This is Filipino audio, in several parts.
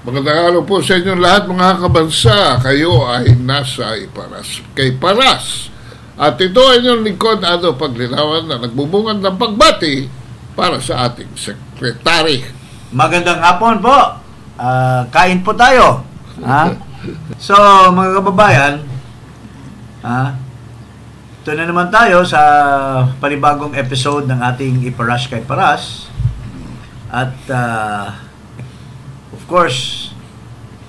Magandang araw po sa inyong lahat mga kabansa. Kayo ay nasa Iparas kay Paras. At ito ay inyong lingkod Paglinawan na nagbubungad ng pagbati para sa ating sekretary. Magandang hapon po. Kain po tayo. So mga kababayan, ito na naman tayo sa panibagong episode ng ating Iparas kay Paras. At of course,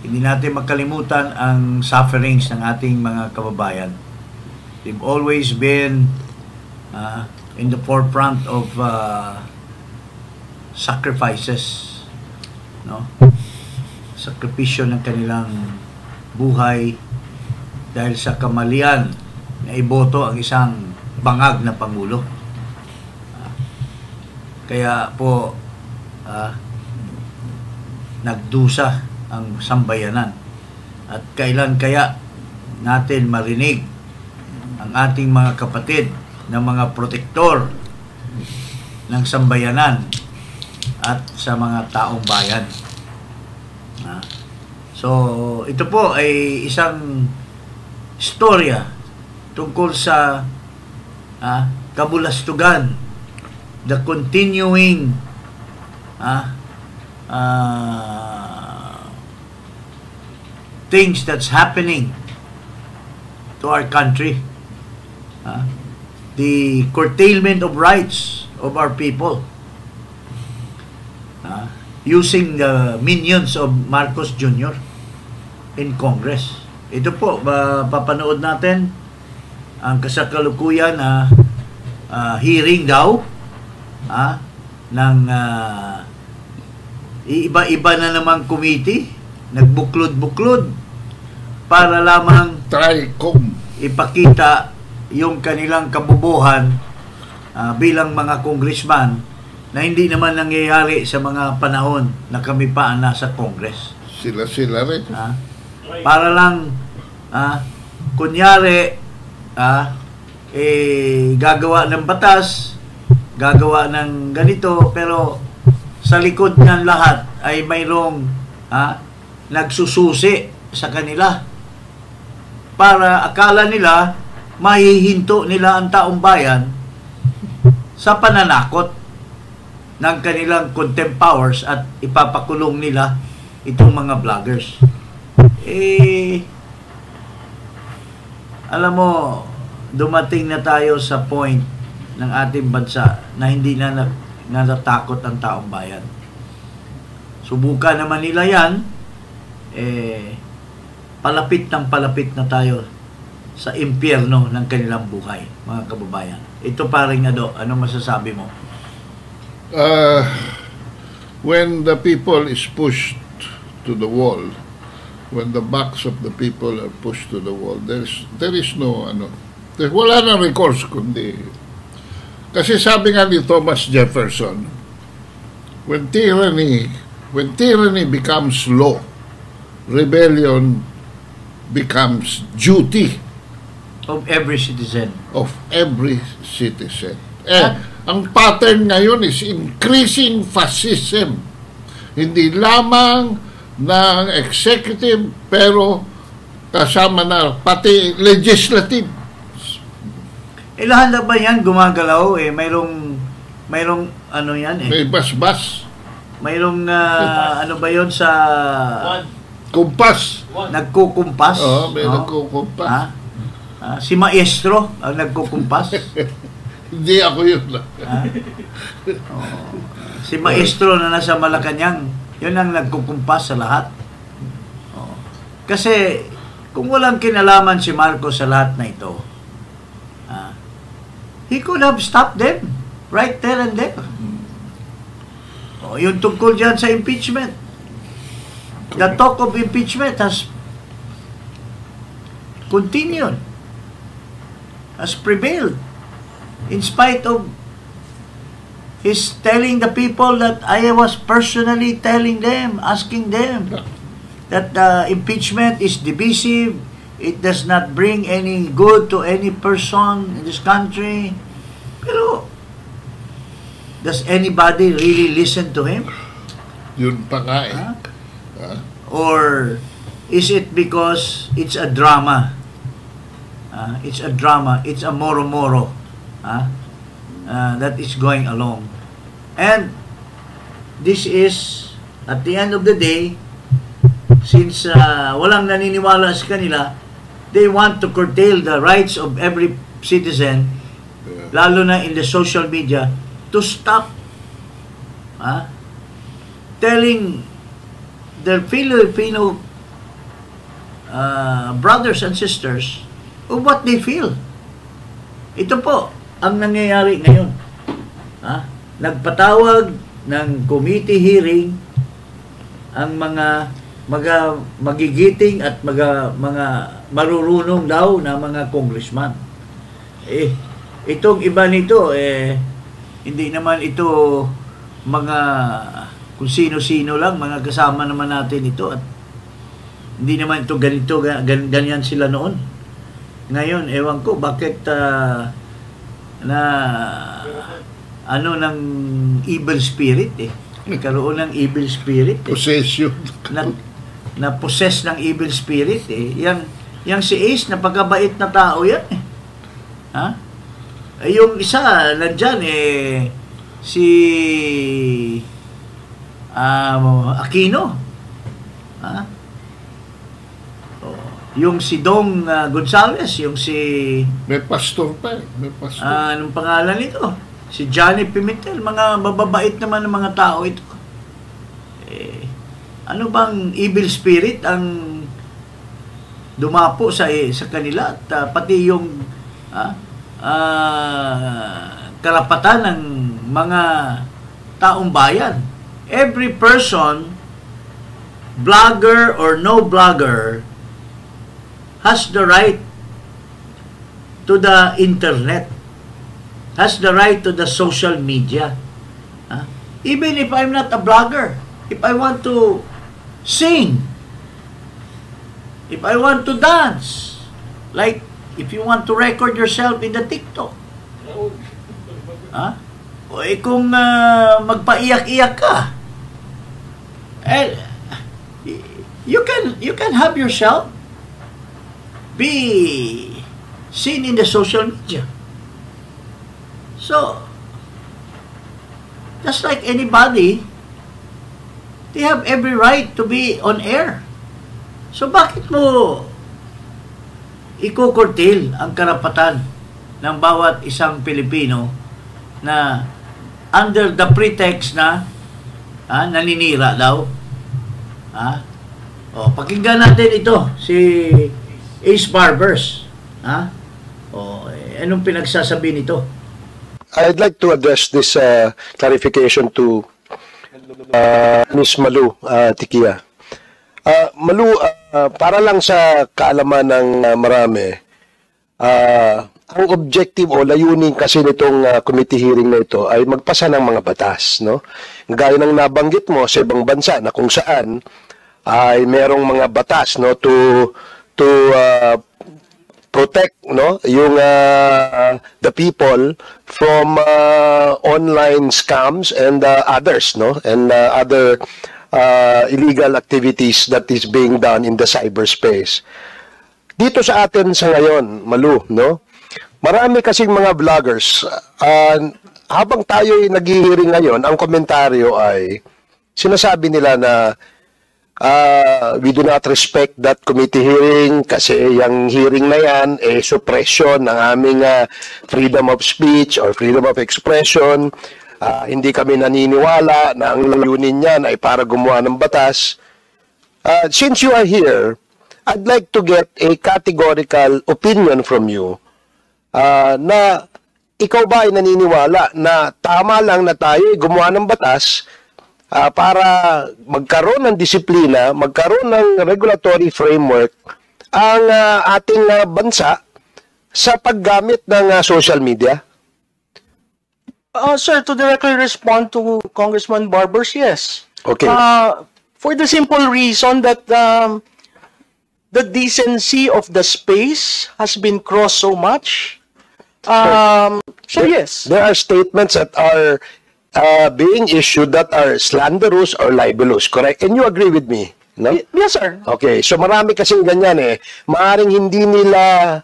hindi natin makalimutan ang sufferings ng ating mga kababayan. They've always been in the forefront of sacrifices, no? Sakripisyo ng kanilang buhay dahil sa kamalian na iboto ang isang bangag na pangulo. Kaya po nagdusa ang sambayanan. At kailan kaya natin marinig ang ating mga kapatid na mga protektor ng sambayanan at sa mga taong bayan. So, ito po ay isang istorya tungkol sa kabulastugan, the continuing things that's happening to our country, the curtailment of rights of our people, using the minions of Marcos Jr. in Congress. Ito po, papanood natin ang kasalukuyan na hearing daw ng iba-iba na namang committee, nagbuklod-buklod para lamang ipakita yung kanilang kabubuhan bilang mga congressman na hindi naman nangyayari sa mga panahon na kami pa nasa Congress. Sila rin. Para lang kunyari gagawa ng batas, gagawa ng ganito, pero sa likod ng lahat ay mayroong nagsususi sa kanila para akala nila mahihinto nila ang taong bayan sa pananakot ng kanilang contempt powers at ipapakulong nila itong mga vloggers. Alam mo, dumating na tayo sa point ng ating bansa na hindi na natatakot ang taong bayan. Subukan naman nila yan, palapit na tayo sa impyerno ng kanilang buhay, mga kababayan. Ito paring Ado, ano masasabi mo? When the people is pushed to the wall, when the backs of the people are pushed to the wall, there is no wala nang recourse kundi. Kasi sabi nga ni Thomas Jefferson, when tyranny becomes law, rebellion becomes duty of every citizen. Ang pattern ngayon is increasing fascism. Hindi lamang ng executive, pero kasama na pati legislative. Lahat na ba yan gumagalaw? Mayroong ano yan May bas-bas. Mayroong ano ba yon sa kumpas. Nagkukumpas? May nagkukumpas. Si Maestro ang nagkukumpas? Hindi ako yun. Si Maestro na nasa Malacanang, yun ang nagkukumpas sa lahat. Kasi kung walang kinalaman si Marcos sa lahat na ito, he could have stopped them right there and there. Yung tungkol dyan sa impeachment, the talk of impeachment has continued, has prevailed, in spite of his telling the people that I was personally telling them, asking them that impeachment is divisive, it does not bring any good to any person in this country. Pero does anybody really listen to him? Yun pa nga Or is it because it's a drama? It's a drama. It's a moro-moro that is going along. And this is, at the end of the day, since walang naniniwala sa kanila, they want to curtail the rights of every citizen, lalo na in the social media, to stop telling their Filipino brothers and sisters of what they feel. Ito po ang nangyayari ngayon. Nagpatawag ng committee hearing ang mga magigiting at mga marurunong daw na mga congressman. Itong iba nito, hindi naman ito mga kung sino-sino lang, mga kasama naman natin ito, at hindi naman ito ganito, ganyan sila noon. Ngayon, ewan ko, bakit ng evil spirit Nagkaroon ng evil spirit Possession. Na possess ng evil spirit Yang si Ace, napakabait na tao yan yung isa, nandyan si Aquino. Yung si Dong Gonzales, yung si... May pastor pa May pastor. Anong pangalan nito? Si Johnny Pimentel. Mga mababait naman ng mga tao ito. Ano bang evil spirit ang dumapo sa kanila? At pati yung karapatan ng mga taong bayan. Every person, vlogger or no vlogger, has the right to the internet, has the right to the social media. Even if I'm not a vlogger, if I want to sing, if I want to dance, like if you want to record yourself in the TikTok, o kung magpaiyak-iyak ka, you can have yourself be seen in the social media. So, just like anybody, they have every right to be on air. So, bakit mo ikukurtil ang karapatan ng bawat isang Pilipino na under the pretext na naninira daw? Pakinggan natin ito, si Ace Barbers. Anong pinagsasabi nito? I'd like to address this clarification to Ms. Malu Tikia. Malu, para lang sa kaalaman ng marami, ang objective o layunin kasi nitong committee hearing na ito ay magpasa ng mga batas, no? Gaya ng nabanggit mo sa ibang bansa na kung saan ay merong mga batas, no, to protect, no, yung the people from online scams and others, no, and other illegal activities that is being done in the cyberspace. Dito sa atin sa ngayon, Malu, no, marami kasing mga vloggers, habang tayo'y naghihiring ngayon, ang komentaryo ay sinasabi nila na we do not respect that committee hearing kasi yung hearing na yan suppression ng aming freedom of speech or freedom of expression. Hindi kami naniniwala na ang layunin niyan ay para gumawa ng batas. Since you are here, I'd like to get a categorical opinion from you na ikaw ba ay naniniwala na tama lang na tayo gumawa ng batas para magkaroon ng disiplina, magkaroon ng regulatory framework ang ating bansa sa paggamit ng social media? Sir, to directly respond to Congressman Barbers, yes. Okay. For the simple reason that the decency of the space has been crossed so much. So yes. There are statements that are being issued that are slanderous or libelous, correct? And you agree with me, No? Yes, sir. Okay, so marami kasing ganyan eh. Maaring hindi nila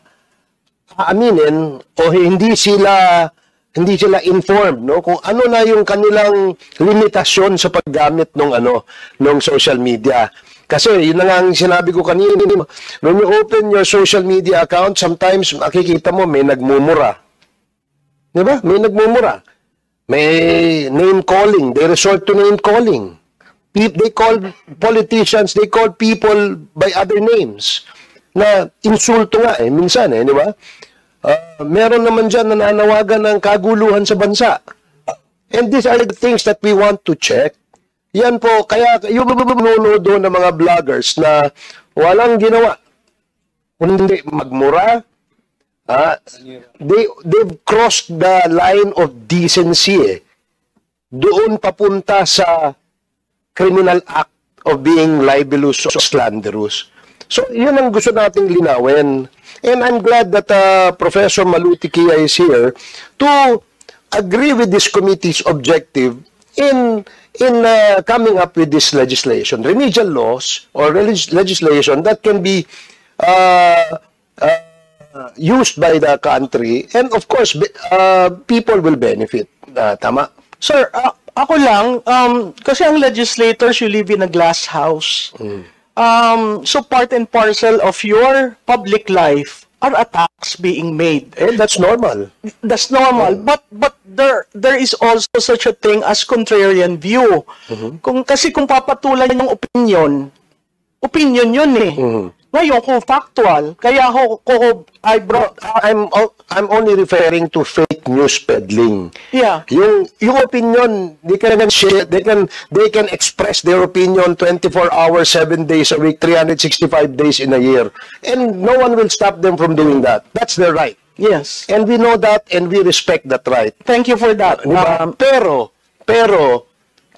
aaminin o hindi sila informed, no, kung ano na yung kanilang limitasyon sa paggamit ng social media. Kasi yun na nga ang sinabi ko kanina, when you open your social media account, sometimes makikita mo may nagmumura. Di ba? May nagmumura. May name calling. They resort to name calling. They call politicians, they call people by other names. Na insulto nga minsan di ba? Meron naman dyan nananawagan ng kaguluhan sa bansa. And these are the things that we want to check. Yan po, kaya yung manunood doon ng mga vloggers na walang ginawa, kundi magmura, they've crossed the line of decency doon papunta sa criminal act of being libelous or slanderous. So, yun ang gusto nating linawin. And I'm glad that Professor Maluti-Kia is here to agree with this committee's objective in coming up with this legislation, remedial laws or legislation that can be used by the country, and of course, people will benefit. Tama? Sir, ako lang, kasi ang legislators, you live in a glass house. So part and parcel of your public life are attacks being made. And that's normal. That's normal. But there is also such a thing as contrarian view. Kasi kung papatulan yung opinion yun eh. Ngayon, kung factual, kaya I'm only referring to fake news peddling. Yeah. Yung opinion, they can share, they can express their opinion 24 hours, 7 days a week, 365 days in a year. And no one will stop them from doing that. That's their right. Yes. And we know that and we respect that right. Thank you for that. Pero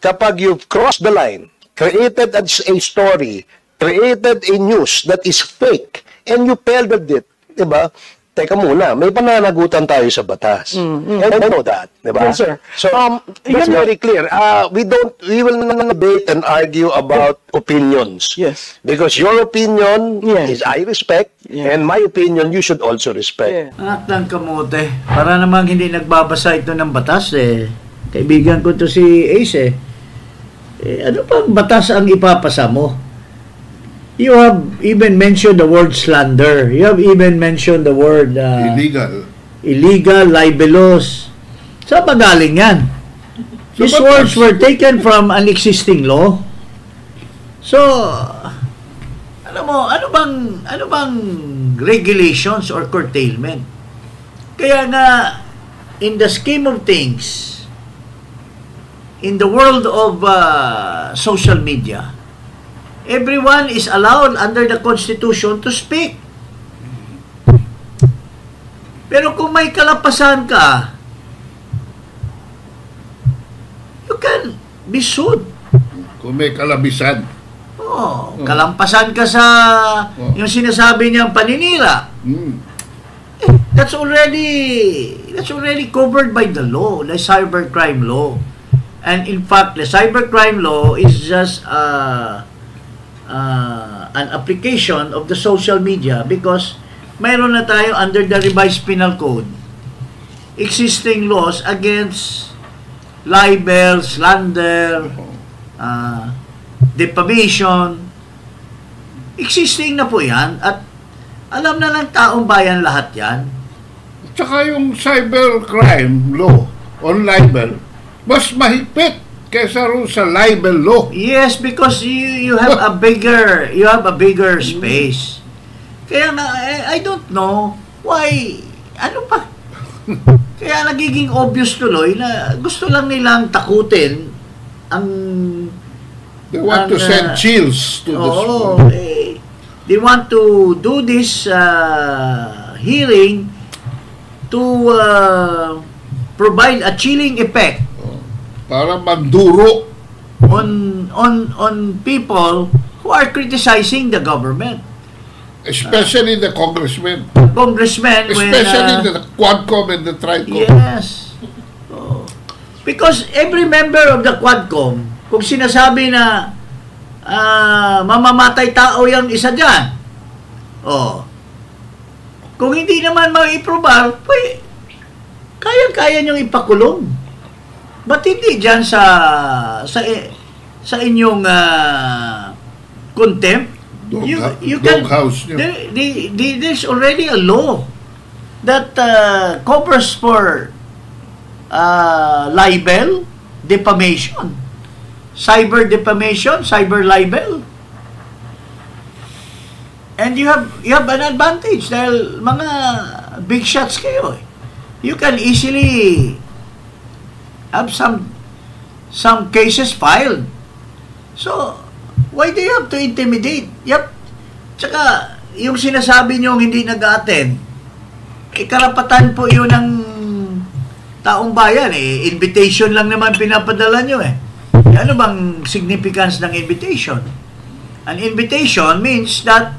kapag you've crossed the line, created a story, created a news that is fake, and you peddled it, diba? Teka muna, may pananagutan tayo sa batas. And I know that, diba? Yes, sir. So, that's very clear. We will not debate and argue about opinions. Yes. Because your opinion is I respect, and my opinion you should also respect. Anak ng kamote, para namang hindi nagbabasa ito ng batas Kaibigan ko to si Ace ano pang batas ang ipapasa mo? You have even mentioned the word slander. You have even mentioned the word illegal, libelous. Saan ba galing yan? These words were taken from an existing law. So, ano bang regulations or curtailment? Kaya nga, in the scheme of things, in the world of social media, everyone is allowed under the Constitution to speak. Pero kung may kalapasan ka, you can be sued. Kung may kalabisan. Kalampasan ka sa yung sinasabi niyang paninira. That's already covered by the law, the cybercrime law. And in fact, the cybercrime law is just an application of the social media because mayroon na tayo under the revised penal code existing laws against libel, slander, defamation. Existing na po yan at alam na ng taong bayan lahat yan. Tsaka yung cybercrime law on libel mas mahigpit kaysa rin sa libel law. Yes, because you have a bigger space. Kaya nga, I don't know why, ano pa? Kaya nagiging obvious tuloy na gusto lang nilang takutin ang... They want to send chills to the school. They want to do this hearing to provide a chilling effect para manduro on people who are criticizing the government, especially the congressmen, especially the Quadcom and the Tricom. Yes. Because every member of the Quadcom, kung sinasabi na mamamatay tao yung isa dyan. Oh. Kung hindi naman maiprobar, kaya-kaya niyong ipakulong. Ba't hindi dyan sa inyong contempt? Doghouse nyo. There's already a law that covers for libel, defamation, cyber defamation, cyber libel. And you have an advantage dahil mga big shots kayo. You can easily have some cases filed. So, why do you have to intimidate? Yep. Tsaka, yung sinasabi nyo hindi nag-attend, karapatan po yun ng taong bayan. Invitation lang naman pinapadala nyo . Ano bang significance ng invitation? An invitation means that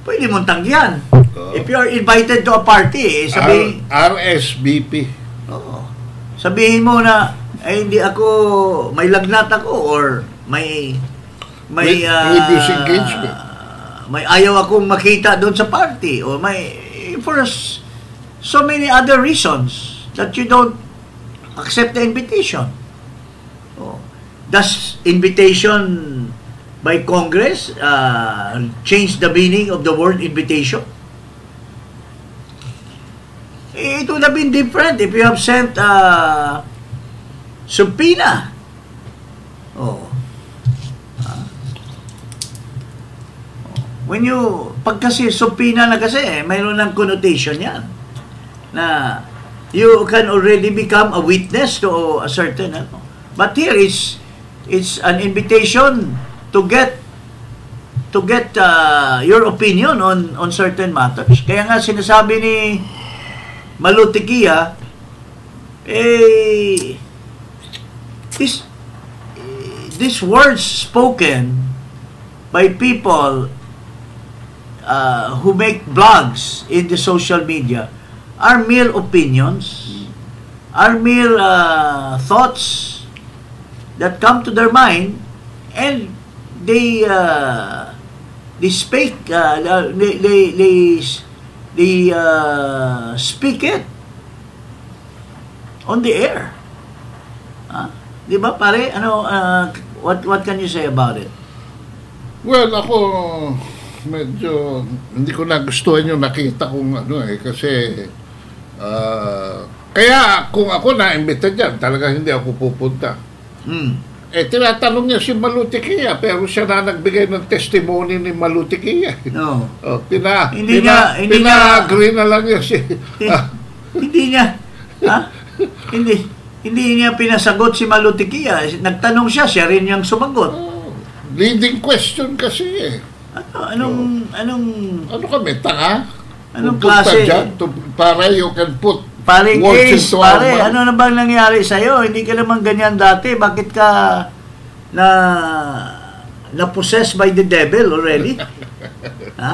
pwede mong tanggihan. If you are invited to a party, sabihin... RSVP. Oo. Sabihin mo na, hindi ako, may lagnat ako, or may previous engagement. May ayaw akong makita doon sa party, or for so many other reasons that you don't accept the invitation. Oh. Does invitation by Congress change the meaning of the word invitation? It would have been different if you have sent subpoena. Oh. Pag kasi subpoena na kasi, mayroon ng connotation yan. Na you can already become a witness to a certain, but here it's an invitation to get your opinion on certain matters. Kaya nga sinasabi ni Malutikia, these words spoken by people who make blogs in the social media are mere opinions, are mere thoughts that come to their mind, and they speak speak it on the air. Di ba pare? What can you say about it? Well, ako medyo hindi ko nagustuhan yung nakita kong kasi kaya kung ako na-imbita dyan, talaga hindi ako pupunta. Tinatanong niya si Malutikia, pero siya na nagbigay ng testimony ni Malutikia. No. Pina-agree na lang niya si... Hindi niya pinasagot si Malutikia. Nagtanong siya rin niyang sumagot. Leading question kasi Ano kami, tanga? Anong klase? Para you can put paring words into our mouth. Ano na bang nangyari sa'yo? Hindi ka naman ganyan dati. Bakit ka na-possessed by the devil already? Ha?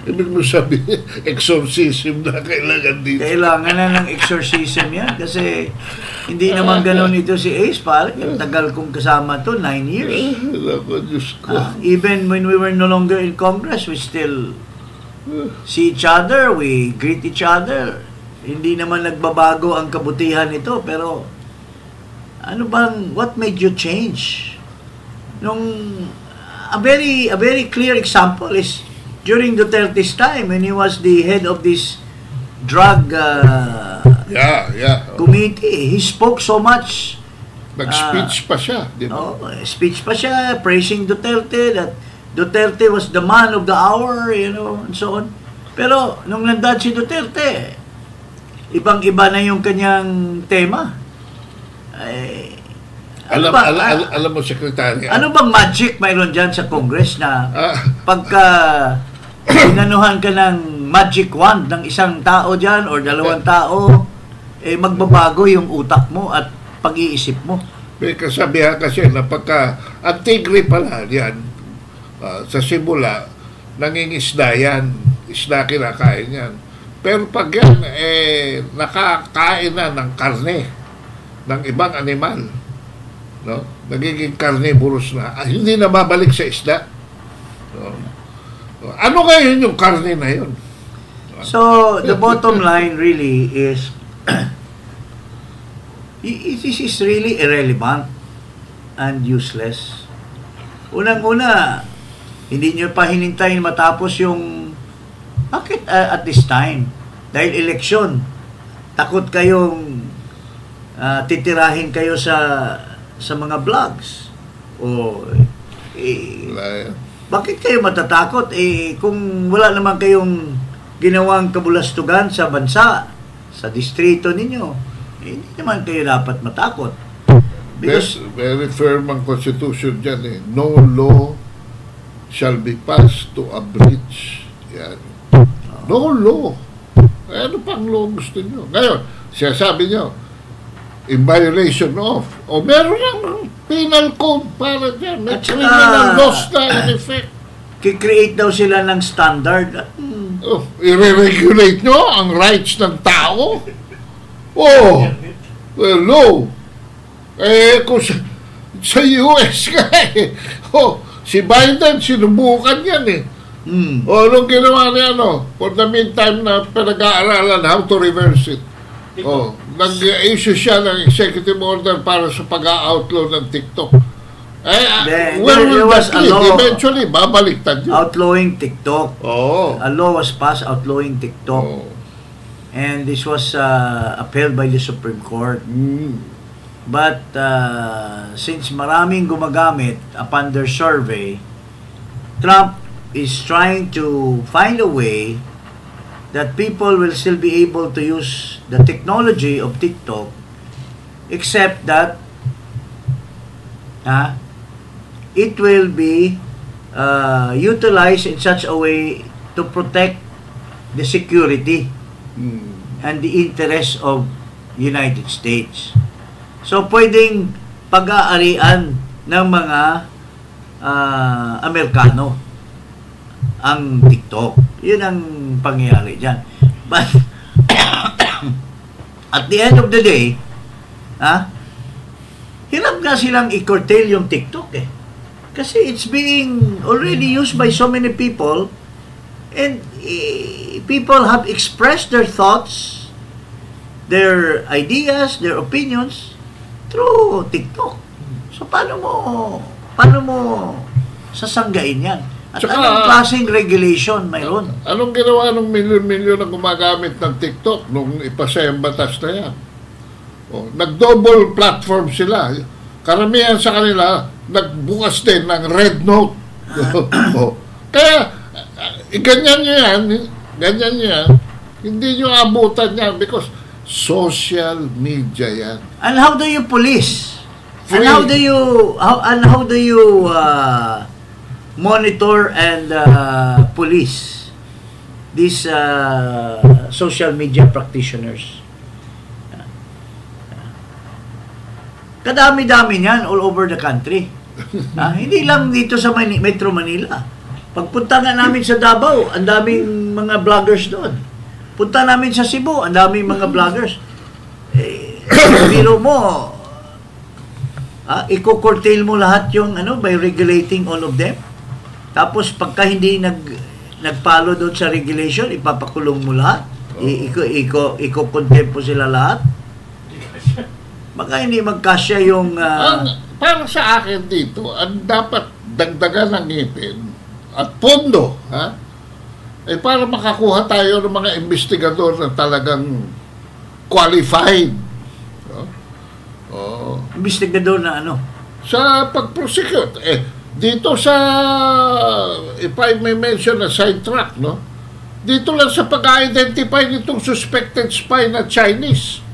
Ibig mo sabihin, exorcism na kailangan dito. Kailangan na ng exorcism yan. Kasi hindi naman ganun ito si Ace. Parang tagal kong kasama to, 9 years. Diyos ko. Even when we were no longer in Congress, we still see each other, we greet each other. Hindi naman nagbabago ang kabutihan nito, pero what made you change? A very clear example is during Duterte's time when he was the head of this drug committee. He spoke so much. Nag-speech pa siya, di ba? Speech pa siya praising Duterte, that Duterte was the man of the hour, and so on. Pero nung nandad si Duterte, ibang-iba na yung kanyang tema. Alam mo, Secretary. Ano bang magic mayroon dyan sa Congress na pagka inanuhan ka ng magic wand ng isang tao dyan or dalawang tao, magbabago yung utak mo at pag-iisip mo? May kasabihan kasi na pagka ang tigre pala yan, sa simula, nangingisda yan, isda kinakain yan. Pero pag yan, nakakain na ng karne ng ibang animal, no? nagiging carnivorous na. Hindi na babalik sa isda. Ano ngayon yung karne na yun? So, the bottom line really is, this is really irrelevant and useless. Unang-una, hindi nyo pa hinintayin matapos yung, bakit at this time? Dahil eleksyon, takot kayong titirahin kayo sa mga vlogs. O, bakit kayo matatakot? Kung wala naman kayong ginawang kabulastugan sa bansa, sa distrito ninyo, hindi naman kayo dapat matakot. Because very firm ang Constitution dyan eh. No law shall be passed to abridge. Yan. No law. Ano pang law gusto nyo? Ngayon, siya sabi nyo, in violation of, o meron ng penal code para dyan. May criminal laws na in effect. Kikreate daw sila ng standard. I-regulate nyo ang rights ng tao? Hello. Kung sa US ka si Biden, sinubukan yan eh. Anong ginawa niya, for the meantime na pinag-aaralan how to reverse it. Nag-issue siya ng executive order para sa pag-outlaw ng TikTok. Where will that lead? Eventually, babaliktad yun. Outlawing TikTok. A law was passed outlawing TikTok. And this was upheld by the Supreme Court. But since maraming gumagamit upon their survey, Trump is trying to find a way that people will still be able to use the technology of TikTok, except that it will be utilized in such a way to protect the security and the interests of United States. So, pwedeng pag-aarian ng mga Amerikano ang TikTok. Yun ang pangyayari dyan. But, at the end of the day, hirap nga silang i-curtail yung TikTok eh. Kasi it's being already used by so many people, and people have expressed their thoughts, their ideas, their opinions through TikTok. So paano mo sasanggain yan? At Tsaka, anong klaseng regulation mayroon? Anong ginawa ng milyon-milyon na gumagamit ng TikTok nung ipasa yung batas na yan? Nag-double platform sila. Karamihan sa kanila, nagbukas din ng red note. Kaya, ganyan nyo yan. Hindi nyo abutan yan because social media yan. And how do you police? Free. And how do you monitor and police these social media practitioners? Kadami-dami niyan all over the country. Hindi lang dito sa Metro Manila. Pagpunta nga namin sa Davao, ang daming mga vloggers doon. Punta namin sa Cebu, ang daming mga vloggers. Biro mo, i-curtail mo lahat yung by regulating all of them. Tapos pagka hindi nag-follow doon sa regulation, ipapakulong mo lahat. Iko-contempt mo sila lahat. Baka hindi magkasya yung... para sa akin dito, ang dapat dagdagan ng ngipin at pondo, para makakuha tayo ng mga investigador na talagang qualified. Investigador na ano? Sa pag-prosecute. Dito sa, if I may mention a sidetrack, dito lang sa pag-identify nitong suspected spy na Chinese.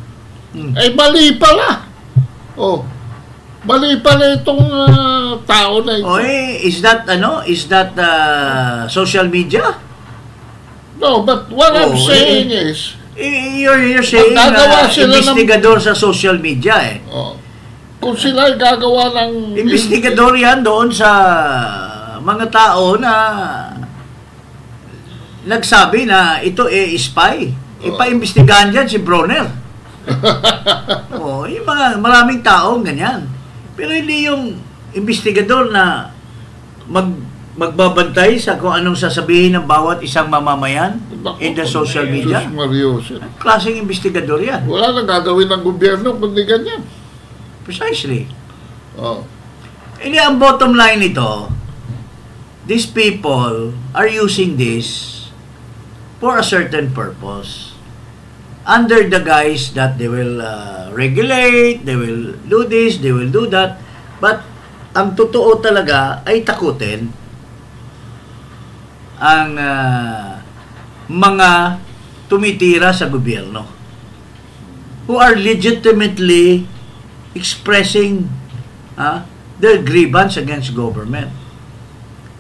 Mali pala. Mali pala itong tao na ito. Is that social media? No, but what I'm saying is, you're saying investigador sa social media kung sila gagawa ng... Investigador yan doon sa mga tao na nagsabi na ito spy. Ipa-imbestigahan dyan si Bronner. Yung mga maraming taong ganyan. Pero hindi yung investigador na magbabantay sa kung anong sasabihin ng bawat isang mamamayan in the social media. Jesus Mario. Klaseng investigador yan. Wala nang gagawin ng gobyerno kundi ganyan. Precisely. Oh. Hindi, ang bottom line nito, these people are using this for a certain purpose. Under the guise that they will regulate, they will do this, they will do that. But ang totoo talaga ay takutin ang mga tumitira sa gobyerno who are legitimately expressing their grievance against government.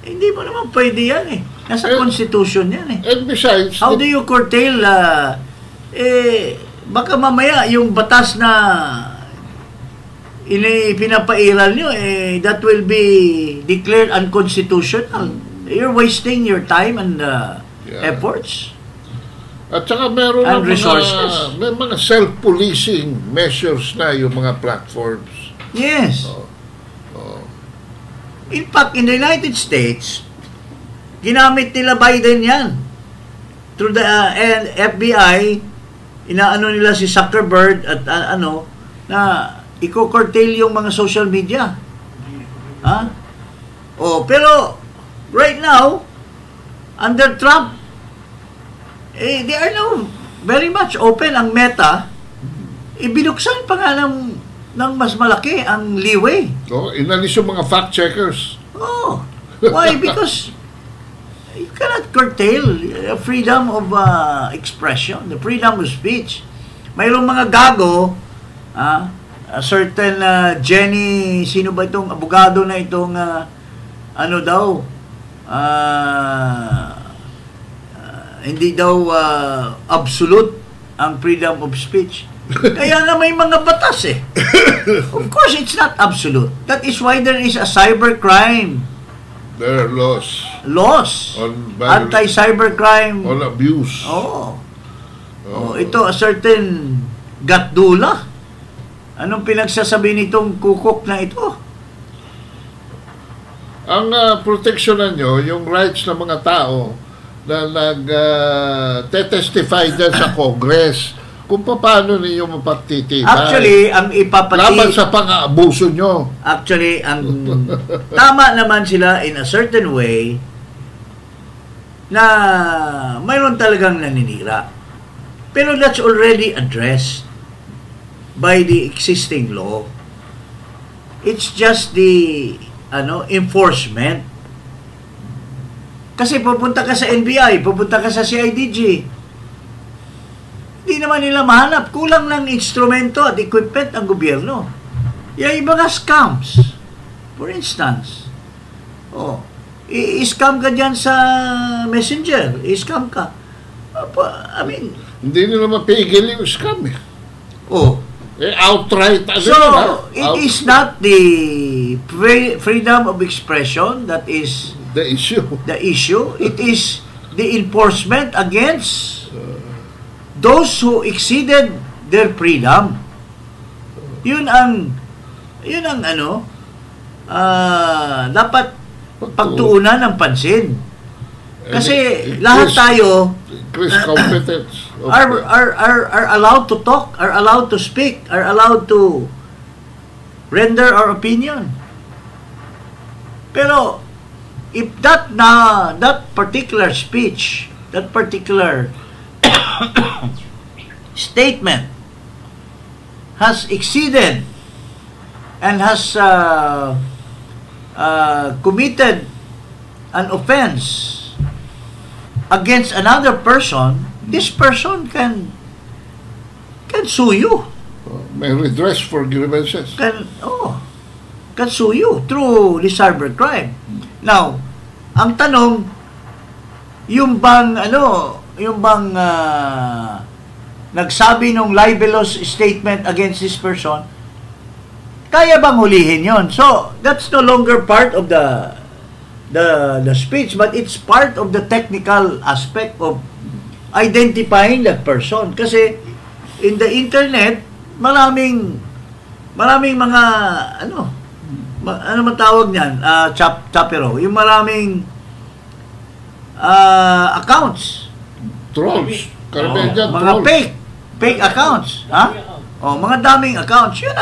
Hindi mo naman pwede yan eh. Nasa Constitution yan eh. And besides, how do you curtail baka mamaya yung batas na pinapairal nyo, that will be declared unconstitutional. You're wasting your time and efforts. At saka meron and ng resources. may mga self-policing measures na yung mga platforms. Yes. In fact, in the United States, ginamit nila Biden yan. Through the FBI, inaano nila si Zuckerberg at na i-curtail yung mga social media. Pero right now, under Trump, they are now very much open. Ang Meta, ibinuksan pa nga ng mas malaki ang leeway. Inalis yung mga fact-checkers. Why? Because you cannot curtail freedom of expression, the freedom of speech. Mayroong mga gago, a certain Jenny, sino ba itong abogado na itong hindi daw absolute ang freedom of speech. Kaya nga may mga batas eh. Of course, it's not absolute. That is why there is a cybercrime. There are laws. Anti-cybercrime. On abuse. Ito, a certain Gatdula. Anong pinagsasabi nitong kukok na ito? Ang proteksyonan nyo, yung rights ng mga tao na nag-testify dyan sa Congress kung paano ninyo mapagtitibay. Actually, ang laban sa pang-aabuso nyo. Actually, ang tama naman sila in a certain way na mayroon talagang naninira. Pero that's already addressed by the existing law. It's just the enforcement. Kasi pupunta ka sa NBI, pupunta ka sa CIDG. Hindi naman nila mahanap. Kulang ng instrumento at equipment ang gobyerno. Yung mga scams. For instance, i-scam ka dyan sa Messenger. I-scam ka. Hindi nila mapigil yung scam eh. Outright. So, it is not the freedom of expression that is the issue. It is the enforcement against those who exceeded their freedom. Yun ang dapat pagtuunan ng pansin. Kasi lahat tayo are allowed to talk, are allowed to speak, are allowed to render our opinion. Pero if that particular speech, that particular statement has exceeded and has committed an offense against another person, this person can sue you. May redress for grievances. Can sue you through the cybercrime. Now, ang tanong, yung bang nagsabi ng libelous statement against this person, kaya bang hulihin yon? So, that's no longer part of the speech, but it's part of the technical aspect of identifying that person. Kasi in the internet, maraming mga ano man tawag niyan? Chapero. Yung maraming accounts. Trolls. Karamihan dyan, Mga trolls. fake accounts. Ha? Mga daming accounts. Yun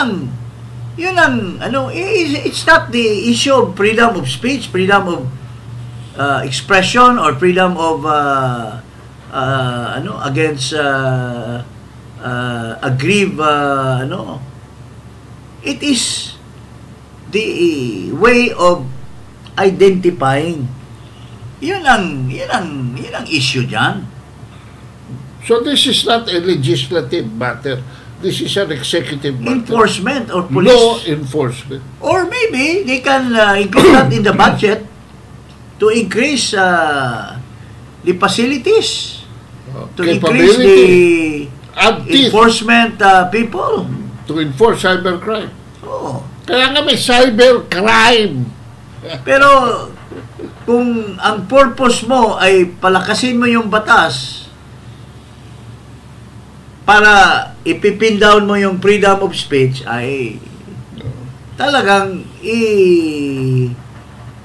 ang, it's not the issue of freedom of speech, freedom of expression, or freedom of, against, aggrieve, it is the way of identifying. Yun ang issue dyan. So this is not a legislative matter. This is an executive matter. Enforcement or police. Law enforcement. Or maybe they can include that in the budget to increase the facilities, to increase the enforcement people. To enforce cybercrime. Oh. Kaya nga may cybercrime. Pero kung ang purpose mo ay palakasin mo yung batas para ipipin down mo yung freedom of speech, ay talagang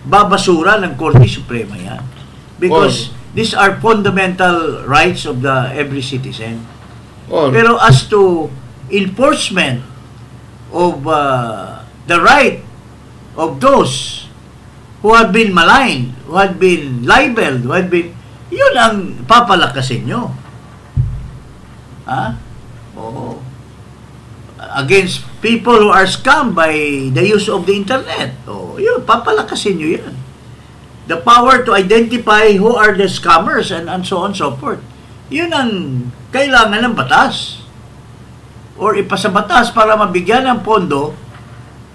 babasura ng Korte Suprema yan. Because these are fundamental rights of every citizen. Pero as to enforcement of the right of those who have been maligned, who have been libeled, yun ang papalakasin nyo. Oo. Against people who are scammed by the use of the internet. Yun, papalakasin nyo yan. The power to identify who are the scammers and so on and so forth. Yun ang kailangan ng batas. Or ipasa batas para mabigyan ng pondo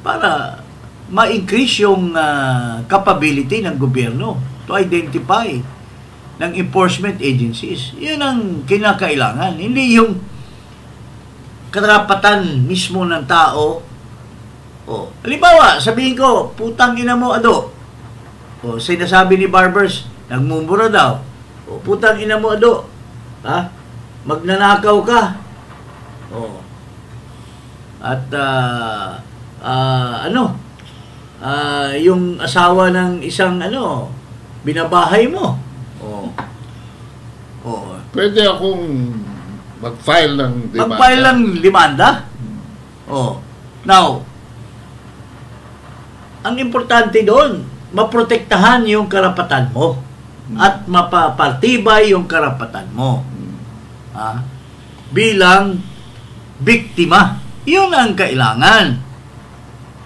para ma-increase yung capability ng gobyerno to identify ng enforcement agencies. Yun ang kinakailangan. Hindi yung karapatan mismo ng tao. Halimbawa, sabihin ko, putang ina mo, Ado. Sinasabi ni Barbers, nagmumura daw. Putang ina mo, Ado. Magnanakaw ka. At, yung asawa ng isang, binabahay mo. Pwede akong mag-file ng demanda. Mag-file ng demanda? Now, ang importante doon, maprotektahan yung karapatan mo at mapapartibay yung karapatan mo. Bilang biktima. Yun ang kailangan.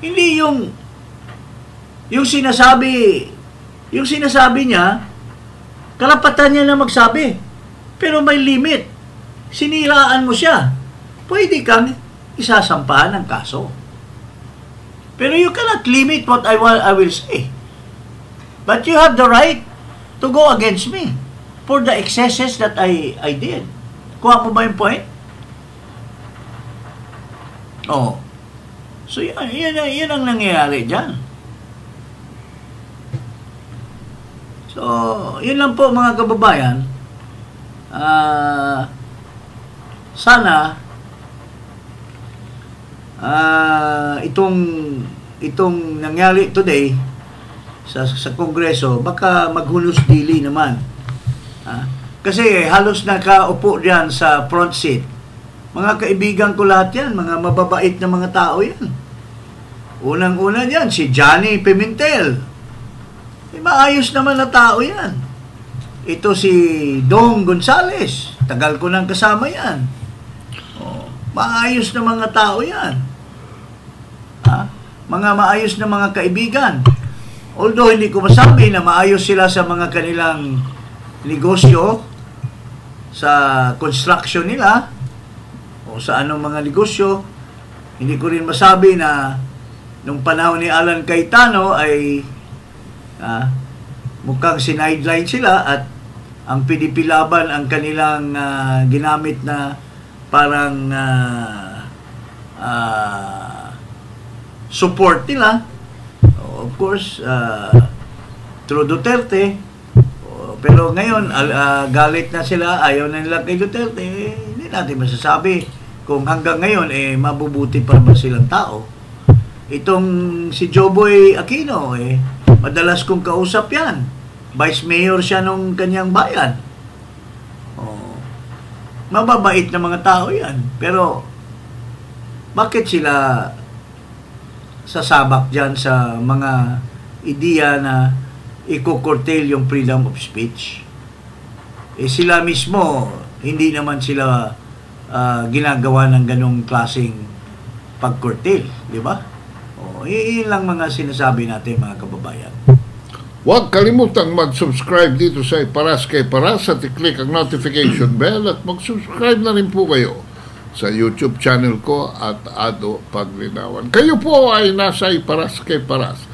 Hindi yung sinasabi niya, karapatan niya na magsabi. Pero may limit. Siniraan mo siya. Pwede kang isasampahan ng kaso. Pero you cannot limit what I will say. But you have the right to go against me for the excesses that I did. Kuha mo ba yung point? So yun ang nangyayari dyan. So, yun lang po mga kababayan. Sana itong nangyari today sa Kongreso, baka maghunos dili naman. Kasi halos nakaupo diyan sa front seat. Mga kaibigan ko lahat yan, mga mababait na mga tao yan. Unang-una yan, si Johnny Pimentel. Maayos naman na tao yan. Ito si Dong Gonzales. Tagal ko nang kasama yan. Maayos na mga tao yan. Mga maayos na mga kaibigan. Although hindi ko masabi na maayos sila sa mga kanilang negosyo, sa construction nila, o sa anong mga negosyo, hindi ko rin masabi na nung panahon ni Alan Cayetano ay mukhang sinideline sila at ang PDP Laban ang kanilang ginamit na parang support nila. Of course, through Duterte. Pero ngayon, galit na sila, ayaw na nila kay Duterte. Hindi natin masasabi kung hanggang ngayon mabubuti pa ba silang tao. Itong si Joboy Aquino, madalas kong kausap yan. Vice Mayor siya nung kanyang bayan. Mababait na mga tao yan. Pero, bakit sila sasabak dyan sa mga ideya na i-curtail yung freedom of speech? Sila mismo, hindi naman sila ginagawa ng ganong klaseng pag-curtail, di ba? Iyon lang mga sinasabi natin, mga kababayan. Huwag kalimutang mag-subscribe dito sa Iparas kay Paras at i-click ang notification bell at mag-subscribe na rin po kayo sa YouTube channel ko at Ado Paglinawan. Kayo po ay nasa Iparas kay Paras.